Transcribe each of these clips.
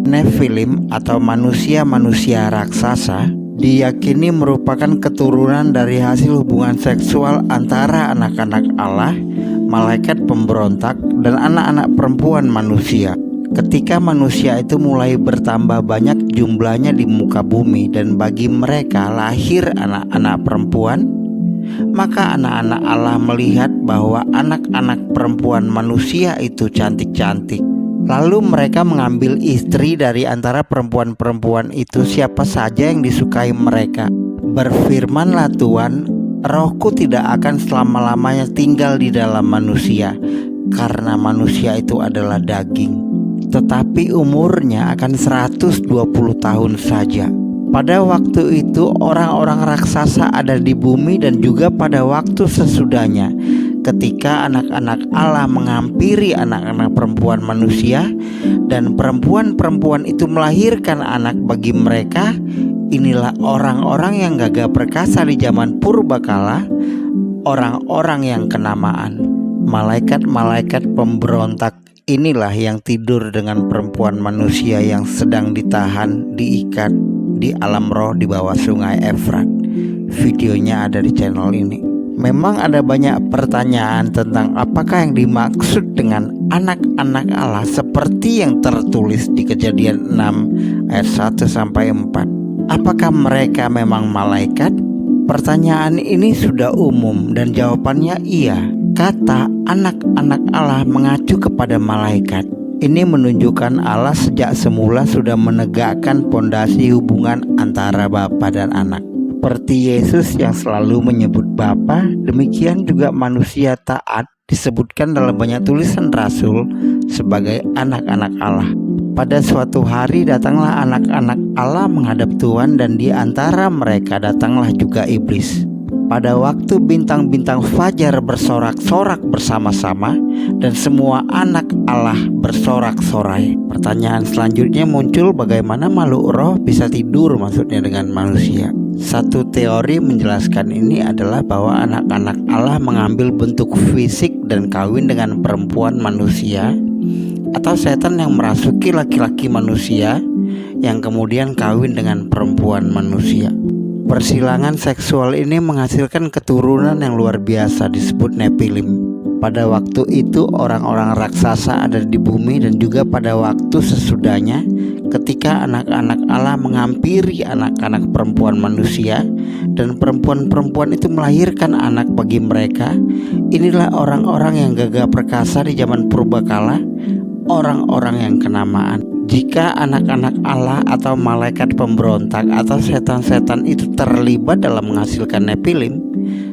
Nephilim atau manusia-manusia raksasa diyakini merupakan keturunan dari hasil hubungan seksual antara anak-anak Allah, malaikat pemberontak, dan anak-anak perempuan manusia. Ketika manusia itu mulai bertambah banyak jumlahnya di muka bumi dan bagi mereka lahir anak-anak perempuan, maka anak-anak Allah melihat bahwa anak-anak perempuan manusia itu cantik-cantik. Lalu mereka mengambil istri dari antara perempuan-perempuan itu siapa saja yang disukai mereka. Berfirmanlah Tuhan, Rohku tidak akan selama-lamanya tinggal di dalam manusia, karena manusia itu adalah daging, tetapi umurnya akan 120 tahun saja. Pada waktu itu orang-orang raksasa ada di bumi dan juga pada waktu sesudahnya, ketika anak-anak Allah menghampiri anak-anak perempuan manusia dan perempuan-perempuan itu melahirkan anak bagi mereka, inilah orang-orang yang gagah perkasa di zaman purbakala, orang-orang yang kenamaan. Malaikat-malaikat pemberontak inilah yang tidur dengan perempuan manusia yang sedang ditahan, diikat di alam roh di bawah sungai Efrat. Videonya ada di channel ini. Memang ada banyak pertanyaan tentang apakah yang dimaksud dengan anak-anak Allah seperti yang tertulis di Kejadian 6 ayat 1 sampai 4. Apakah mereka memang malaikat? Pertanyaan ini sudah umum dan jawabannya iya. Kata anak-anak Allah mengacu kepada malaikat. Ini menunjukkan Allah sejak semula sudah menegakkan pondasi hubungan antara Bapa dan anak. Seperti Yesus yang selalu menyebut Bapa, demikian juga manusia taat disebutkan dalam banyak tulisan rasul sebagai anak-anak Allah. Pada suatu hari datanglah anak-anak Allah menghadap Tuhan dan di antara mereka datanglah juga iblis. Pada waktu bintang-bintang fajar bersorak-sorak bersama-sama dan semua anak Allah bersorak-sorai. Pertanyaan selanjutnya muncul, bagaimana makhluk roh bisa tidur maksudnya dengan manusia? Satu teori menjelaskan ini adalah bahwa anak-anak Allah mengambil bentuk fisik dan kawin dengan perempuan manusia, atau setan yang merasuki laki-laki manusia yang kemudian kawin dengan perempuan manusia. Persilangan seksual ini menghasilkan keturunan yang luar biasa disebut Nephilim. Pada waktu itu orang-orang raksasa ada di bumi dan juga pada waktu sesudahnya ketika anak-anak Allah menghampiri anak-anak perempuan manusia dan perempuan-perempuan itu melahirkan anak bagi mereka. Inilah orang-orang yang gagah perkasa di zaman purbakala, orang-orang yang kenamaan. Jika anak-anak Allah atau malaikat pemberontak atau setan-setan itu terlibat dalam menghasilkan Nephilim,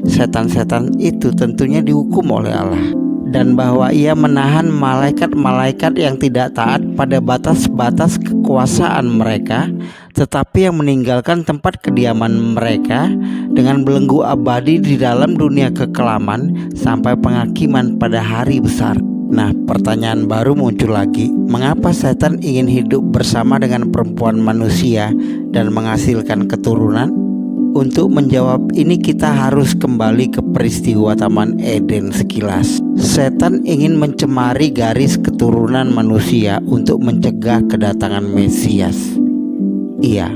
setan-setan itu tentunya dihukum oleh Allah, dan bahwa ia menahan malaikat-malaikat yang tidak taat pada batas-batas kekuasaan mereka, tetapi yang meninggalkan tempat kediaman mereka dengan belenggu abadi di dalam dunia kekelaman sampai penghakiman pada hari besar. Nah, pertanyaan baru muncul lagi. Mengapa setan ingin hidup bersama dengan perempuan manusia dan menghasilkan keturunan? Untuk menjawab ini kita harus kembali ke peristiwa Taman Eden sekilas. Setan ingin mencemari garis keturunan manusia untuk mencegah kedatangan Mesias. Iya,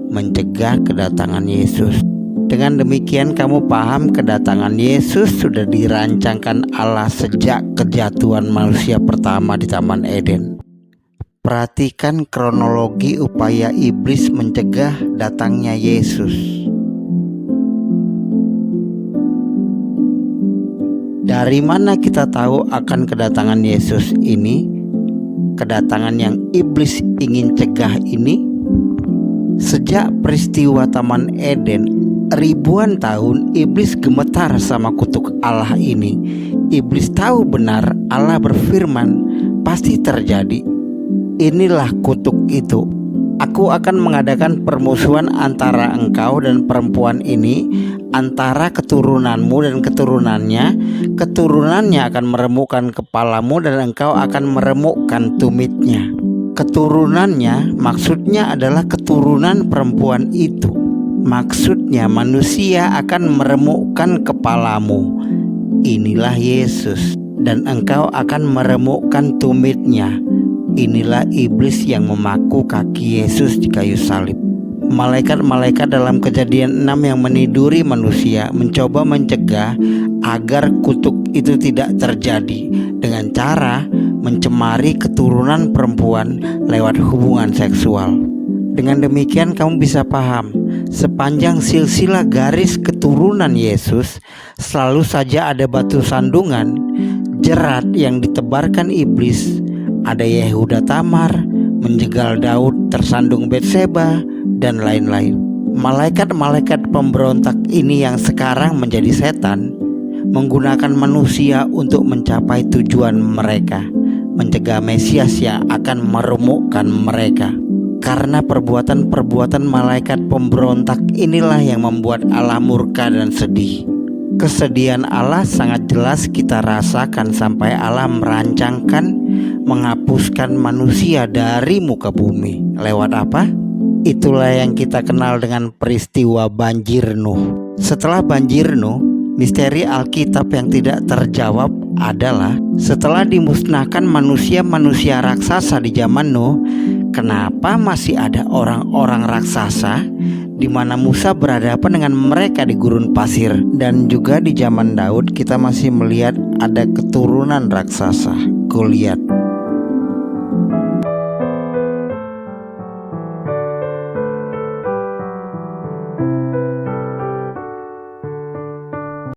mencegah kedatangan Yesus. Dengan demikian kamu paham kedatangan Yesus sudah dirancangkan Allah sejak kejatuhan manusia pertama di Taman Eden. Perhatikan kronologi upaya iblis mencegah datangnya Yesus. Dari mana kita tahu akan kedatangan Yesus ini? Kedatangan yang iblis ingin cegah ini? Sejak peristiwa Taman Eden, ribuan tahun iblis gemetar sama kutuk Allah ini. Iblis tahu benar Allah berfirman pasti terjadi. Inilah kutuk itu. Aku akan mengadakan permusuhan antara engkau dan perempuan ini, antara keturunanmu dan keturunannya. Keturunannya akan meremukkan kepalamu dan engkau akan meremukkan tumitnya. Keturunannya maksudnya adalah keturunan perempuan itu. Maksudnya manusia akan meremukkan kepalamu. Inilah Yesus. Dan engkau akan meremukkan tumitnya. inilah iblis yang memaku kaki Yesus di kayu salib. Malaikat-malaikat dalam Kejadian 6 yang meniduri manusia mencoba mencegah agar kutuk itu tidak terjadi dengan cara mencemari keturunan perempuan lewat hubungan seksual. Dengan demikian kamu bisa paham, sepanjang silsilah garis keturunan Yesus selalu saja ada batu sandungan, jerat yang ditebarkan iblis. Ada Yehuda Tamar, menjegal Daud tersandung Betseba, dan lain-lain. Malaikat-malaikat pemberontak ini yang sekarang menjadi setan menggunakan manusia untuk mencapai tujuan mereka, mencegah Mesias yang akan meremukkan mereka. Karena perbuatan-perbuatan malaikat pemberontak inilah yang membuat Allah murka dan sedih. Kesedihan Allah sangat jelas kita rasakan sampai Allah merancangkan menghapuskan manusia dari muka bumi. Lewat apa? Itulah yang kita kenal dengan peristiwa banjir Nuh. Setelah banjir Nuh, misteri Alkitab yang tidak terjawab adalah setelah dimusnahkan manusia-manusia raksasa di zaman Nuh, kenapa masih ada orang-orang raksasa di mana Musa berhadapan dengan mereka di gurun pasir? Dan juga di zaman Daud kita masih melihat ada keturunan raksasa, Goliat.